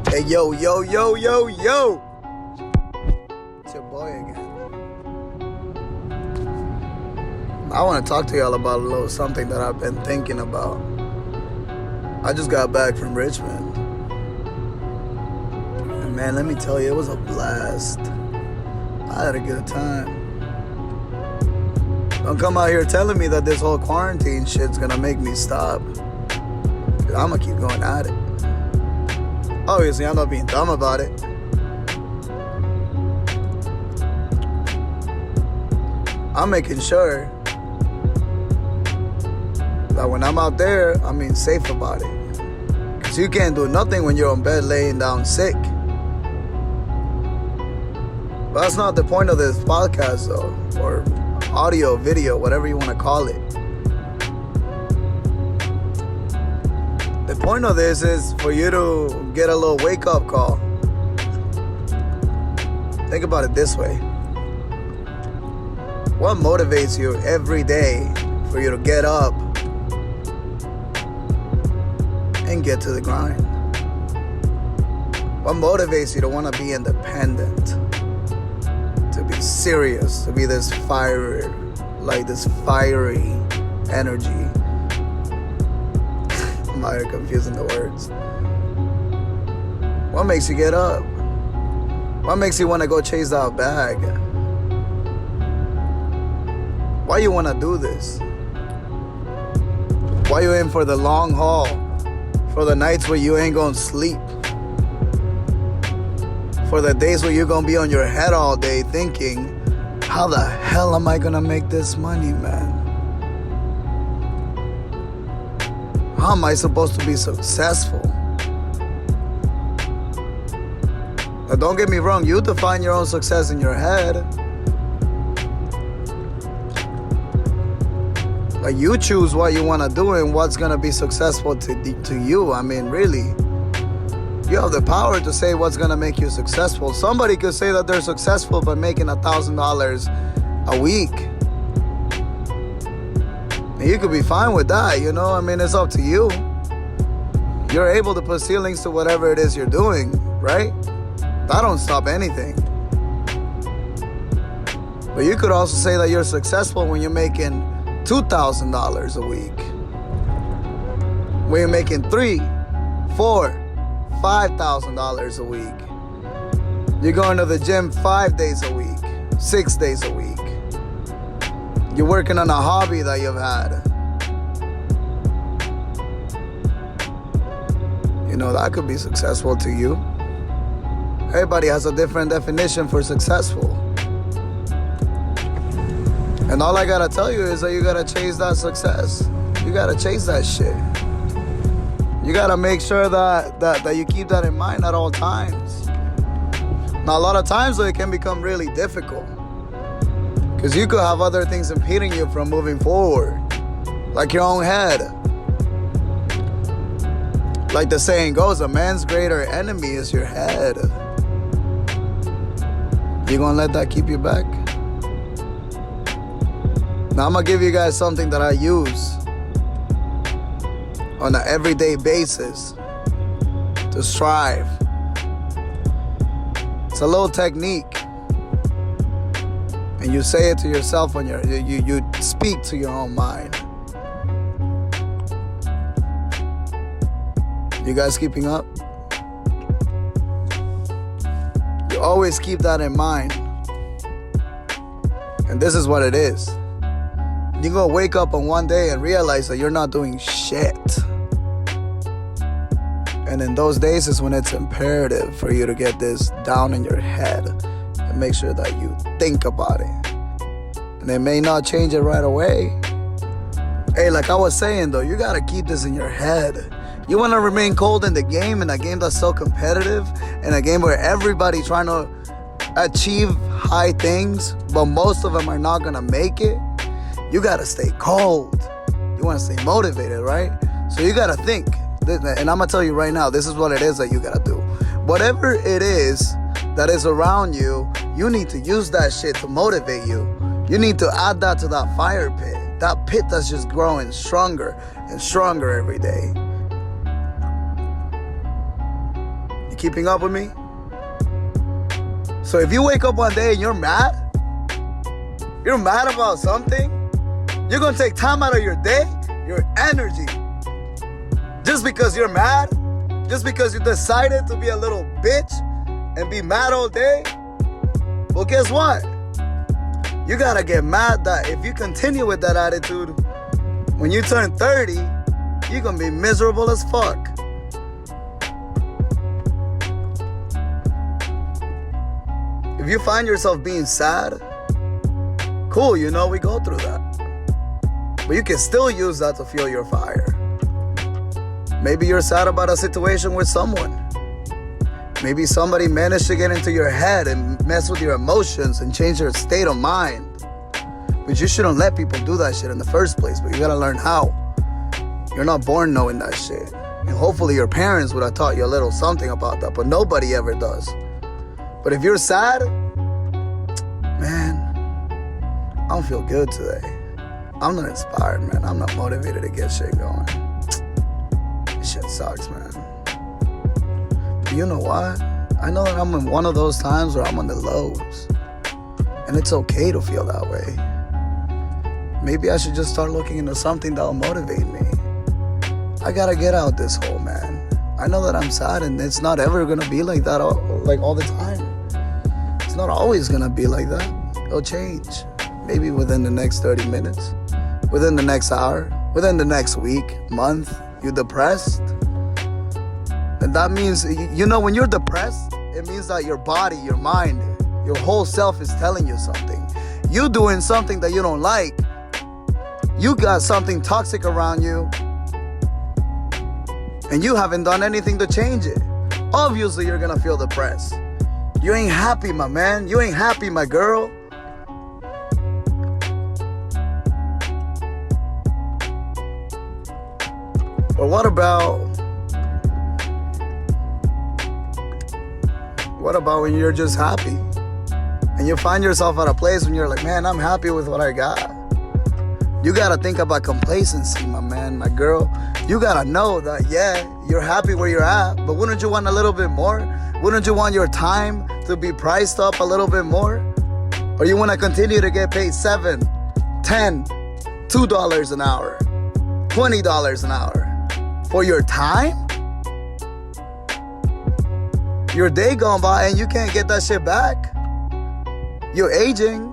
Hey, yo, yo, yo, yo, yo. It's your boy again. I want to talk to y'all about a little something that I've been thinking about. I just got back from Richmond. And man, let me tell you, it was a blast. I had a good time. Don't come out here telling me that this whole quarantine shit's gonna make me stop. I'm gonna keep going at it. Obviously, I'm not being dumb about it. I'm making sure that when I'm out there, I'm being safe about it. Because you can't do nothing when you're on bed laying down sick. But that's not the point of this podcast, though, or audio, video, whatever you want to call it. The point of this is for you to get a little wake-up call. Think about it this way. What motivates you every day for you to get up and get to the grind? What motivates you to want to be independent? To be serious, to be this fiery energy. I'm out here confusing the words. What makes you get up? What makes you want to go chase that bag? Why you want to do this? Why you in for the long haul? For the nights where you ain't gonna sleep? For the days where you're gonna be on your head all day thinking, how the hell am I gonna make this money, man? How am I supposed to be successful? Now, don't get me wrong, you define your own success in your head. Like, you choose what you want to do and what's going to be successful to you. I mean, really, you have the power to say what's going to make you successful. Somebody could say that they're successful by making $1,000 a week. And you could be fine with that, you know? I mean, it's up to you. You're able to put ceilings to whatever it is you're doing, right? That don't stop anything. But you could also say that you're successful when you're making $2,000 a week. When you're making $3,000, $4,000, $5,000 a week. You're going to the gym 5 days a week, 6 days a week. You're working on a hobby that you've had. You know, that could be successful to you. Everybody has a different definition for successful. And all I gotta tell you is that you gotta chase that success. You gotta chase that shit. You gotta make sure that you keep that in mind at all times. Now, a lot of times, though, it can become really difficult. Because you could have other things impeding you from moving forward. Like your own head. Like the saying goes, a man's greater enemy is your head. You gonna let that keep you back? Now I'm gonna give you guys something that I use on an everyday basis to strive. It's a little technique. And you say it to yourself when you speak to your own mind. You guys keeping up? You always keep that in mind. And this is what it is. You're gonna wake up on one day and realize that you're not doing shit. And in those days is when it's imperative for you to get this down in your head and make sure that you think about it. And it may not change it right away. Hey, like I was saying though, you gotta keep this in your head. You wanna remain cold in the game, in a game that's so competitive, in a game where everybody trying to achieve high things, but most of them are not gonna make it. You gotta stay cold. You wanna stay motivated, right? So you gotta think. And I'm gonna tell you right now, this is what it is that you gotta do. Whatever it is that is around you, you need to use that shit to motivate you. You need to add that to that fire pit. That pit that's just growing stronger and stronger every day. You keeping up with me? So if you wake up one day and you're mad about something, you're gonna take time out of your day, your energy, just because you're mad, just because you decided to be a little bitch and be mad all day. Well, guess what? You gotta get mad that if you continue with that attitude, when you turn 30, you're gonna be miserable as fuck. If you find yourself being sad, cool, we go through that. But you can still use that to fuel your fire. Maybe you're sad about a situation with someone. Maybe somebody managed to get into your head and mess with your emotions and change your state of mind. But you shouldn't let people do that shit in the first place, but you gotta learn how. You're not born knowing that shit. And hopefully your parents would have taught you a little something about that, but nobody ever does. But if you're sad, man, I don't feel good today. I'm not inspired, man. I'm not motivated to get shit going. This shit sucks, man. But you know what? I know that I'm in one of those times where I'm on the lows. And it's okay to feel that way. Maybe I should just start looking into something that'll motivate me. I gotta get out this hole, man. I know that I'm sad and it's not ever gonna be like that all the time. It's not always gonna be like that. It'll change. Maybe within the next 30 minutes, within the next hour, within the next week, month, you're depressed. And that means, when you're depressed, it means that your body, your mind, your whole self is telling you something. You doing something that you don't like. You got something toxic around you. And you haven't done anything to change it. Obviously, you're gonna feel depressed. You ain't happy, my man. You ain't happy, my girl. Or what about when you're just happy? And you find yourself at a place when you're like, man, I'm happy with what I got. You gotta think about complacency, my man, my girl. You gotta know that, yeah, you're happy where you're at, but wouldn't you want a little bit more? Wouldn't you want your time to be priced up a little bit more? Or you wanna continue to get paid $7, $10, $2 an hour, $20 an hour for your time? Your day gone by and you can't get that shit back. You're aging.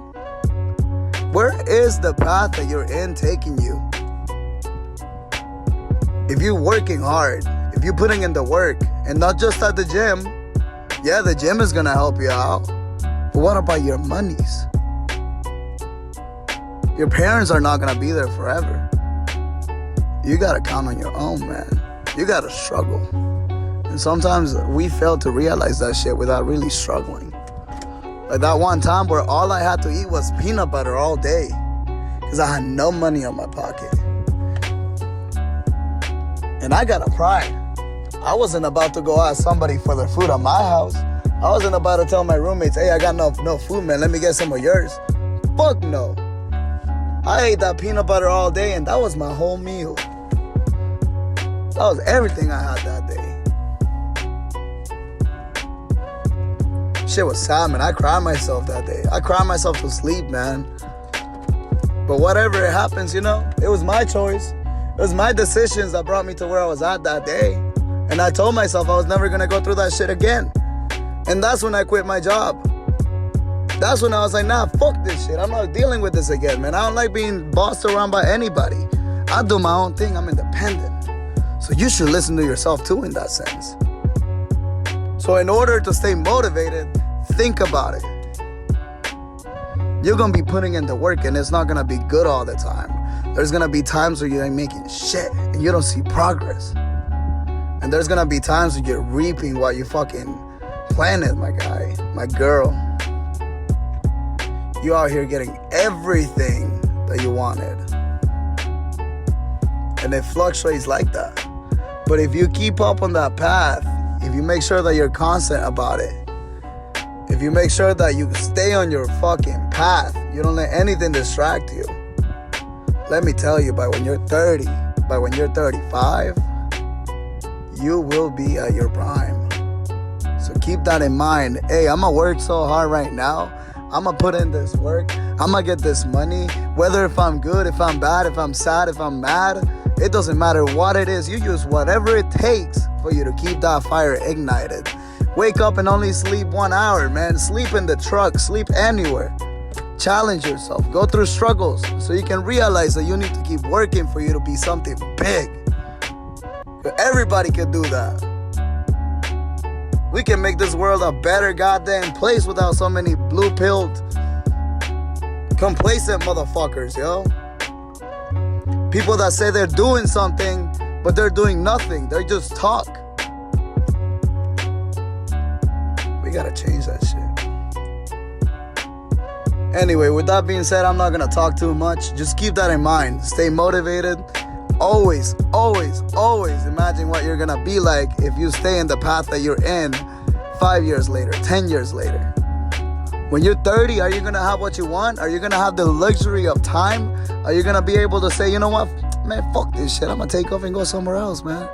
Where is the path that you're in taking you? If you're working hard, if you're putting in the work, and not just at the gym, yeah, the gym is gonna help you out. But what about your monies? Your parents are not gonna be there forever. You gotta count on your own, man. You gotta struggle. And sometimes we fail to realize that shit without really struggling. Like that one time where all I had to eat was peanut butter all day because I had no money on my pocket. And I got a pride. I wasn't about to go ask somebody for their food at my house. I wasn't about to tell my roommates, hey, I got no food, man. Let me get some of yours. Fuck no. I ate that peanut butter all day and that was my whole meal. That was everything I had that day. Shit was sad, man. I cried myself that day. I cried myself to sleep, man. But whatever it happens, it was my choice. It was my decisions that brought me to where I was at that day. And I told myself I was never gonna go through that shit again. And that's when I quit my job. That's when I was like, nah, fuck this shit. I'm not dealing with this again, man. I don't like being bossed around by anybody. I do my own thing. I'm independent. So you should listen to yourself too in that sense. So in order to stay motivated, think about it. You're gonna be putting in the work and it's not gonna be good all the time. There's gonna be times where you ain't making shit and you don't see progress. And there's gonna be times where you're reaping what you fucking planted, my guy, my girl. You out here getting everything that you wanted. And it fluctuates like that. But if you keep up on that path, if you make sure that you're constant about it, if you make sure that you stay on your fucking path, you don't let anything distract you. Let me tell you, by when you're 30, by when you're 35, you will be at your prime. keep that in mind. Hey, I'm gonna work so hard right now. I'm gonna put in this work. I'm gonna get this money. Whether if I'm good, if I'm bad, if I'm sad, if I'm mad, it doesn't matter what it is. You use whatever it takes for you to keep that fire ignited. Wake up and only sleep 1 hour, man. Sleep in the truck, sleep anywhere. Challenge yourself. Go through struggles so you can realize that you need to keep working for you to be something big. Everybody can do that. We can make this world a better goddamn place without so many blue-pilled, complacent motherfuckers, yo. People that say they're doing something, but they're doing nothing. They just talk. We gotta change that shit. Anyway, with that being said, I'm not gonna talk too much. Just keep that in mind. Stay motivated. Always, always, always imagine what you're gonna be like if you stay in the path that you're in 5 years later, 10 years later. When you're 30, are you gonna have what you want? Are you gonna have the luxury of time? Are you gonna be able to say, you know what, man, fuck this shit. I'm gonna take off and go somewhere else, man.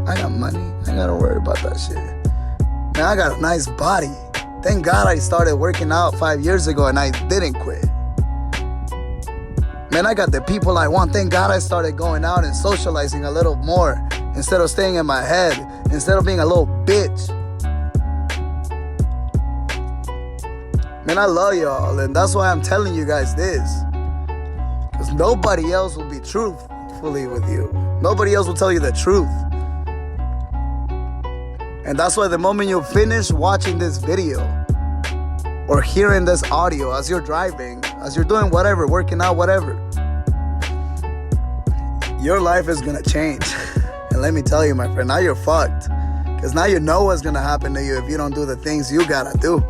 I got money. I ain't gotta worry about that shit. Man, I got a nice body. Thank God I started working out 5 years ago and I didn't quit. Man, I got the people I want. Thank God I started going out and socializing a little more instead of staying in my head, instead of being a little bitch. Man, I love y'all, and that's why I'm telling you guys this. Because nobody else will be truthfully with you. Nobody else will tell you the truth. And that's why the moment you finish watching this video or hearing this audio as you're driving, as you're doing whatever, working out, whatever, your life is gonna change. And let me tell you, my friend, now you're fucked. Because now you know what's gonna happen to you if you don't do the things you gotta do.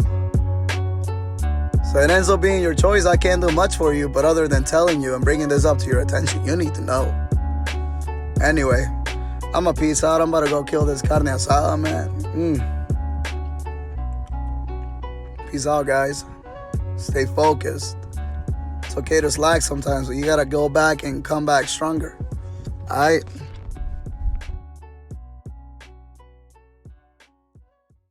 So it ends up being your choice. I can't do much for you, but other than telling you and bringing this up to your attention, you need to know. Anyway, I'm a peace out. I'm about to go kill this carne asada, man. Peace out, guys. Stay focused. It's okay to slack sometimes, but you gotta go back and come back stronger. Alright?